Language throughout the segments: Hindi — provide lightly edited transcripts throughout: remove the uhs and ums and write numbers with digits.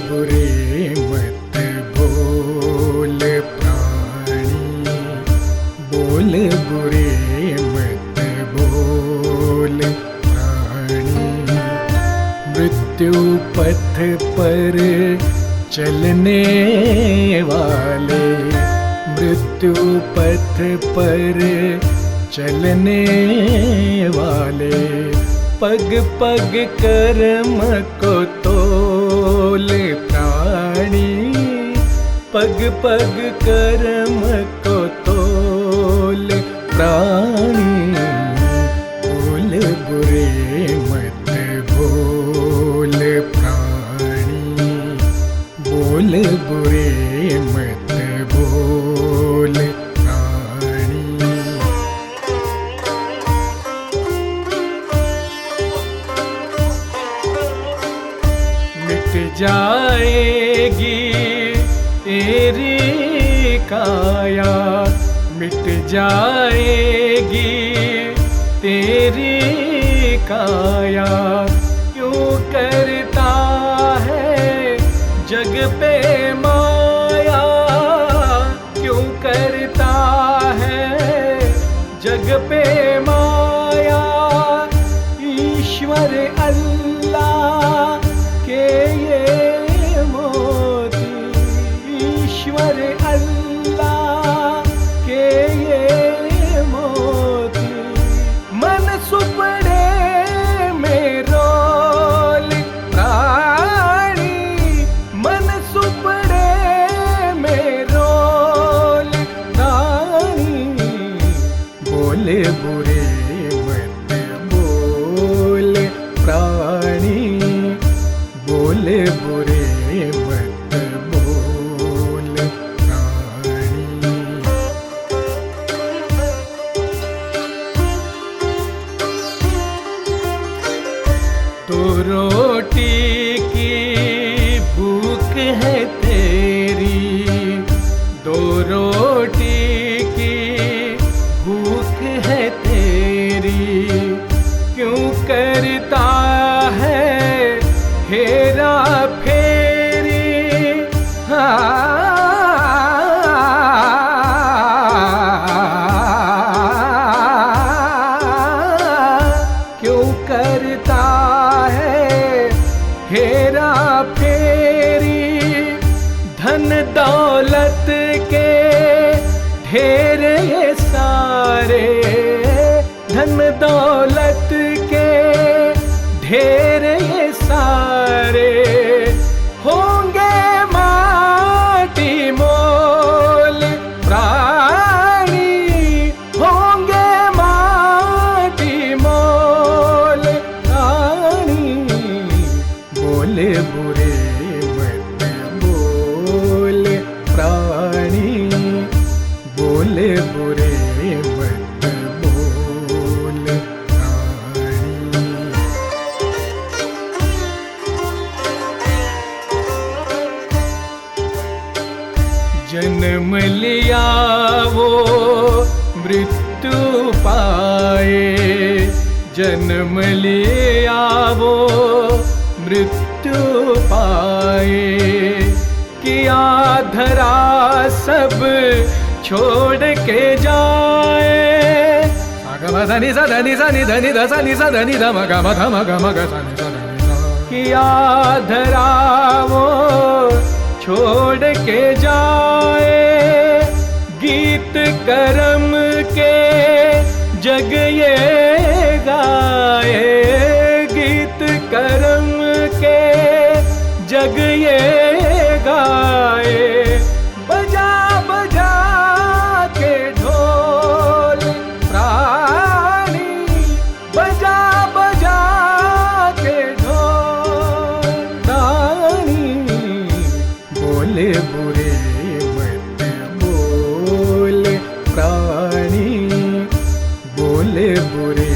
बुरे मत बोल प्राणी, बोल बुरे मत बोल प्राणी। मृत्यु पथ पर चलने वाले, मृत्यु पथ पर चलने वाले, पग पग कर्म को तोल प्राणी, पग पग कर्म को तोल प्राणी। बोल बुरे मत बोल प्राणी, बोल बुरे मत बोल प्राणी। मिट जाएगी तेरी काया, मिट जाएगी तेरी काया। क्यों करता है जग पे माया, क्यों करता है जग पे माया। ईश्वर अल्लाह के ये मोती, ईश्वर अल्लाह के ये मोती। मन सुपड़े में रोल प्राणी, मन सुपड़े में रोल प्राणी। बोले बुरे मत बोल प्राणी, बोले बुरे मत बोल प्राणी। तो रोटी की भूख है तेरी, दो रोटी की भूख है तेरी। क्यों करता है हेरा फेरी, क्यों करता है हेरा फेरी। धन दौलत के ढेर ये सारे, धन दौलत के ढेर ये सारे। होंगे माटी मोल प्राणी, होंगे माटी मोल प्राणी। बोले बुरे मत बोल प्राणी, बोले बुरे मत बोल प्राणी। जन्म लिया वो मृत्यु पाए, जन्म लिया वो मृत्यु पाए। किया धरा सब छोड़ के जाए। धनी सा धनी सा नि धनी ध सा नि सा धनी ध म ग म ध म ग म ग सा नि सा धनी सा। किया धरा वो छोड़ के जाए। गीत कर्म के जग ये गाए, गीत कर्म के जग ये गाए। बजा बजा के ढोल प्राणी, बजा बजा के ढोल प्राणी। बोले बुरे मत बोल प्राणी, बोले बुरे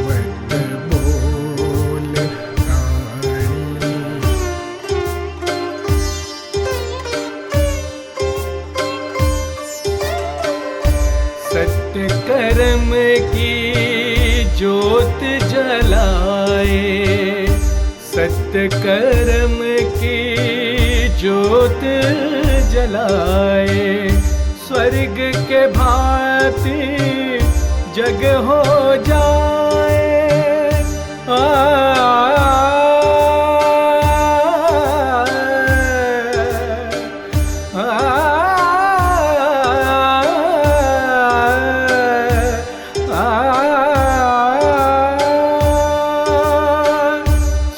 मत बोल प्राणी। सत्य कर्म की ज्योत जलाए, सत्य कर्म की ज्योत जलाए, स्वर्ग के भांति जग हो जाए।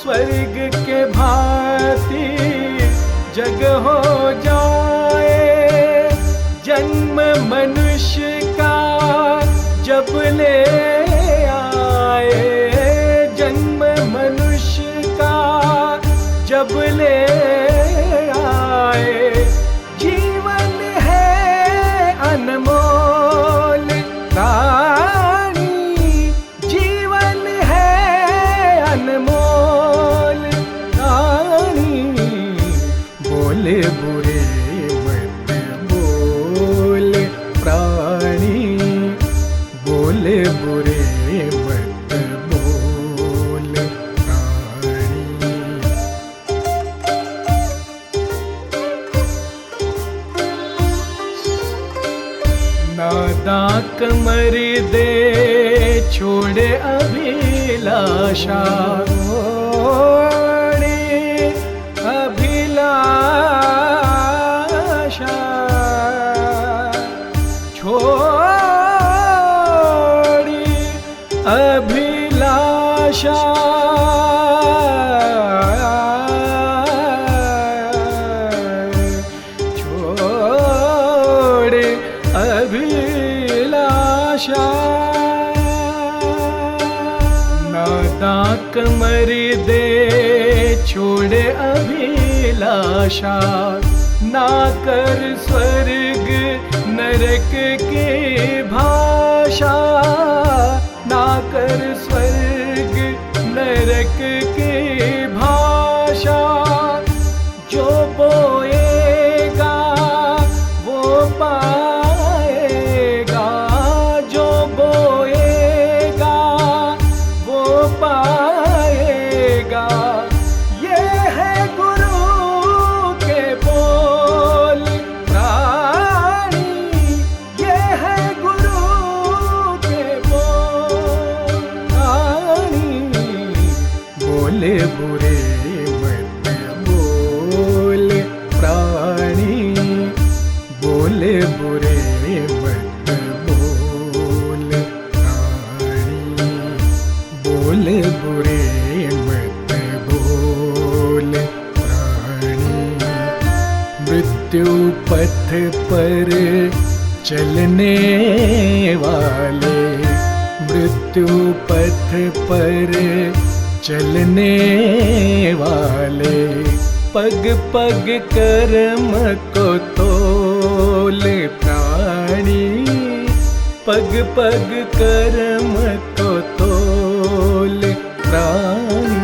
स्वर्ग के भांति जग हो जाए। जन्म मनुष्य का जब ले आए, जन्म मनुष्य का जब ले आए, जीवन है अनमोल रानी, जीवन है अनमोल रानी। बोले बुरे मत बोल प्राणी, बोले बुरे मत बोल प्राणी। नादाक मर दे छोड़े अभिलाषा, अभिलाषा छोड़ी अभिलाषा। छोड़े अभिलाषा। नादाक मर दे छोड़े अभिलाषा, ना कर स्वर्ग नरक की भाषा, ना कर स्वर्ग नरक की भाषा। जो बोएगा वो पाएगा, जो बोएगा वो पाएगा। ये है गुरु के बोल प्राणी, ये है गुरु के बोल प्राणी। बोले बुरे मत बोल प्राणी, बोले बुरे मत बोल प्राणी, बोले बुरे मत बोल प्राणी। मृत्यु पथ पर चलने वाले, मृत्यु पथ पर चलने वाले, पग पग कर्म को तोल प्राणी, पग पग कर्म को तोल प्राणी।